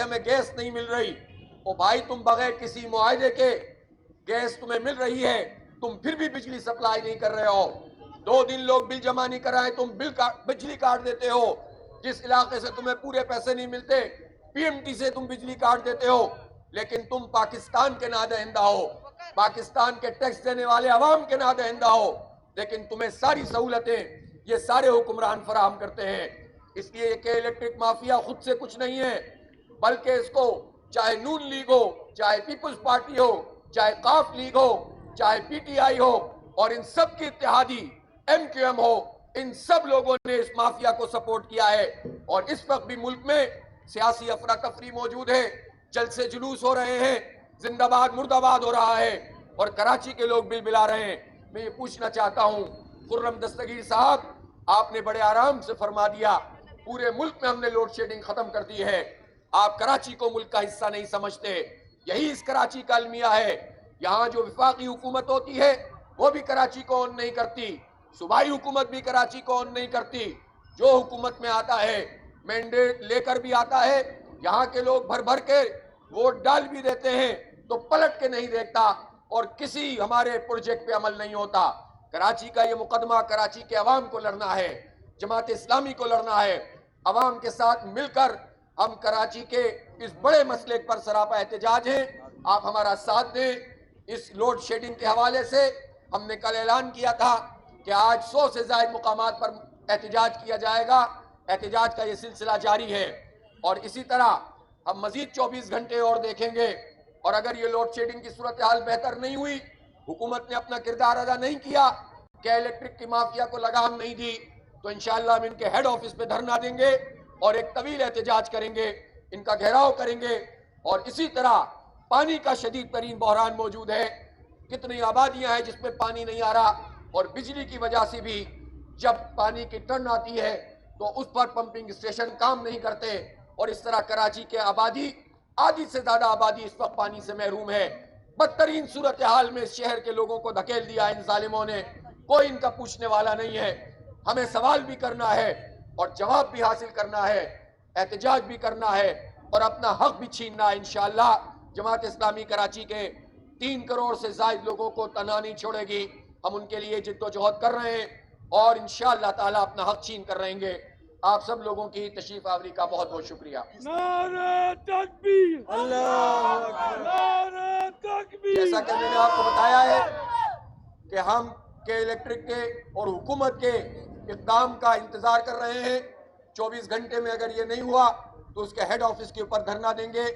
ہمیں گیس نہیں مل رہی. او بھائی تم بغیر کسی معاہدے کے گیس تمہیں مل رہی ہے, تم پھر بھی بجلی سپلائی نہیں کر رہے ہو. 2 دن لوگ بل جمع نہیں کر رہے ہیں, تم بجلی کاٹ دیتے ہو. جس علاقے سے تمہیں پورے پیسے نہیں ملتے, پی ایم ٹی سے تم بجلی کاٹ دیتے ہو. لیکن تم پاکستان کے نادہندہ ہو, پاکستان کے ٹیکس دینے والے عوام کے نادہندہ ہو, لیکن تمہیں ساری سہولتیں یہ سارے حکمران فراہم کرتے ہیں. اس لیے کہ الیکٹرک مافیا خود سے کچھ نہیں ہے, بلکہ اس کو چاہے نون لیگ ہو, چاہے پیپلز پارٹی ہو, چاہے قاف لیگ ہو, چاہے پی ٹی آئی ہو, اور ان سب کی اتحادی ایم کیو ایم ہو, ان سب لوگوں نے اس مافیا کو سپورٹ کیا ہے. اور اس وقت بھی ملک میں سیاسی افراتفری موجود ہے, جلسے جلوس ہو رہے ہیں, زندہ باد مرد آباد ہو رہا ہے, اور کراچی کے لوگ بل بلا رہے ہیں. میں یہ پوچھنا چاہتا ہوں خرم دستگیر صاحب, آپ نے بڑے آرام سے فرما دیا پورے ملک میں ہم نے لوڈ شیڈنگ ختم کر دی ہے. آپ کراچی کو ملک کا حصہ نہیں سمجھتے. یہی اس کراچی کا المیہ ہے. یہاں جو وفاقی حکومت ہوتی ہے وہ بھی کراچی کو اون نہیں کرتی, صوبائی حکومت بھی کراچی کو اون نہیں کرتی. جو حکومت میں آتا ہے مینڈیٹ لے کر بھی آتا ہے, یہاں کے لوگ بھر بھر کے ووٹ ڈال بھی دیتے ہیں تو پلٹ کے نہیں دیکھتا, اور کسی ہمارے پروجیکٹ پہ عمل نہیں ہوتا. کراچی کا یہ مقدمہ کراچی کے عوام کو لڑنا ہے, جماعت اسلامی کو لڑنا ہے. عوام کے ساتھ مل کر ہم کراچی کے اس بڑے مسئلے پر سراپا احتجاج ہیں. آپ ہمارا ساتھ دیں. اس لوڈ شیڈنگ کے حوالے سے ہم نے کل اعلان کیا تھا کہ آج 100 سے زائد مقامات پر احتجاج کیا جائے گا. احتجاج کا یہ سلسلہ جاری ہے, اور اسی طرح ہم مزید 24 گھنٹے اور دیکھیں گے. اور اگر یہ لوڈ شیڈنگ کی صورتحال بہتر نہیں ہوئی, حکومت نے اپنا کردار ادا نہیں کیا کہ الیکٹرک کی مافیا کو لگام نہیں دی, تو انشاءاللہ ہم ان کے ہیڈ آفس پہ دھرنا دیں گے اور ایک طویل احتجاج کریں گے, ان کا گھیراؤ کریں گے. اور اسی طرح پانی کا شدید ترین بحران موجود ہے. کتنی آبادیاں ہیں جس میں پانی نہیں آ رہا, اور بجلی کی وجہ سے بھی جب پانی کی ٹرن آتی ہے تو اس پر پمپنگ اسٹیشن کام نہیں کرتے, اور اس طرح کراچی کے آبادی آدھی سے زیادہ آبادی اس وقت پانی سے محروم ہے. بدترین صورتحال میں اس شہر کے لوگوں کو دھکیل دیا ان ظالموں نے. کوئی ان کا پوچھنے والا نہیں ہے. ہمیں سوال بھی کرنا ہے اور جواب بھی حاصل کرنا ہے, احتجاج بھی کرنا ہے, اور اپنا حق بھی چھیننا ہے. انشاءاللہ جماعت اسلامی کراچی کے 3 کروڑ سے زائد لوگوں کو تنہا نہیں چھوڑے گی. ہم ان کے لیے جد و جہد کر رہے ہیں اور انشاءاللہ تعالی اپنا حق چھین کر رہیں گے. آپ سب لوگوں کی تشریف آوری کا بہت بہت شکریہ. نعرہ تکبیر! اللہ اکبر! نعرہ تکبیر! جیسا کہ میں نے آپ کو بتایا ہے کہ ہم کے الیکٹرک کے اور حکومت کے اقدام کا انتظار کر رہے ہیں. 24 گھنٹے میں اگر یہ نہیں ہوا تو اس کے ہیڈ آفس کے اوپر دھرنا دیں گے,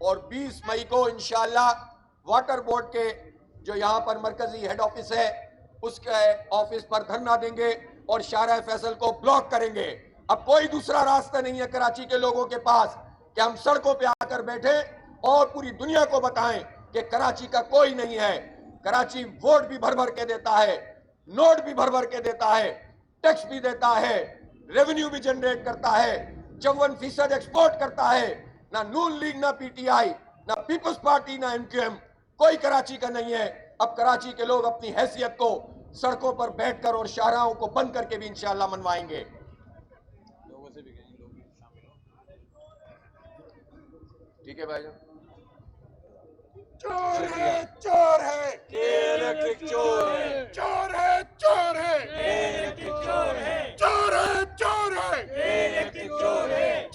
اور 20 مئی کو انشاءاللہ واٹر بورڈ کے جو یہاں پر مرکزی ہیڈ آفس ہے اس کے آفس پر دھرنا دیں گے اور شارع فیصل کو بلاک کریں گے. اب کوئی دوسرا راستہ نہیں ہے کراچی کے لوگوں کے پاس کہ ہم سڑکوں پہ آ کر بیٹھیں اور پوری دنیا کو بتائیں کہ کراچی کا کوئی نہیں ہے. کراچی ووٹ بھی بھر بھر کے دیتا ہے, نوٹ بھی بھر بھر کے دیتا ہے, ٹیکس بھی دیتا ہے, ریونیو بھی جنریٹ کرتا ہے, 54% ایکسپورٹ کرتا ہے. نہ نون لیگ, نہ پی ٹی آئی, نہ پیپلز پارٹی, نہ ایم کیو ایم, کوئی کراچی کا نہیں ہے. اب کراچی کے لوگ اپنی حیثیت کو سڑکوں پر بیٹھ کر اور شاہراہوں کو بند کر کے بھی انشاءاللہ منوائیں گے. ٹھیک ہے بھائی جان. چور ہے, چور ہے, الیکٹرک چور ہے, چور ہے, چور ہے, الیکٹرک چور ہے, چور ہے, چور ہے, الیکٹرک چور ہے.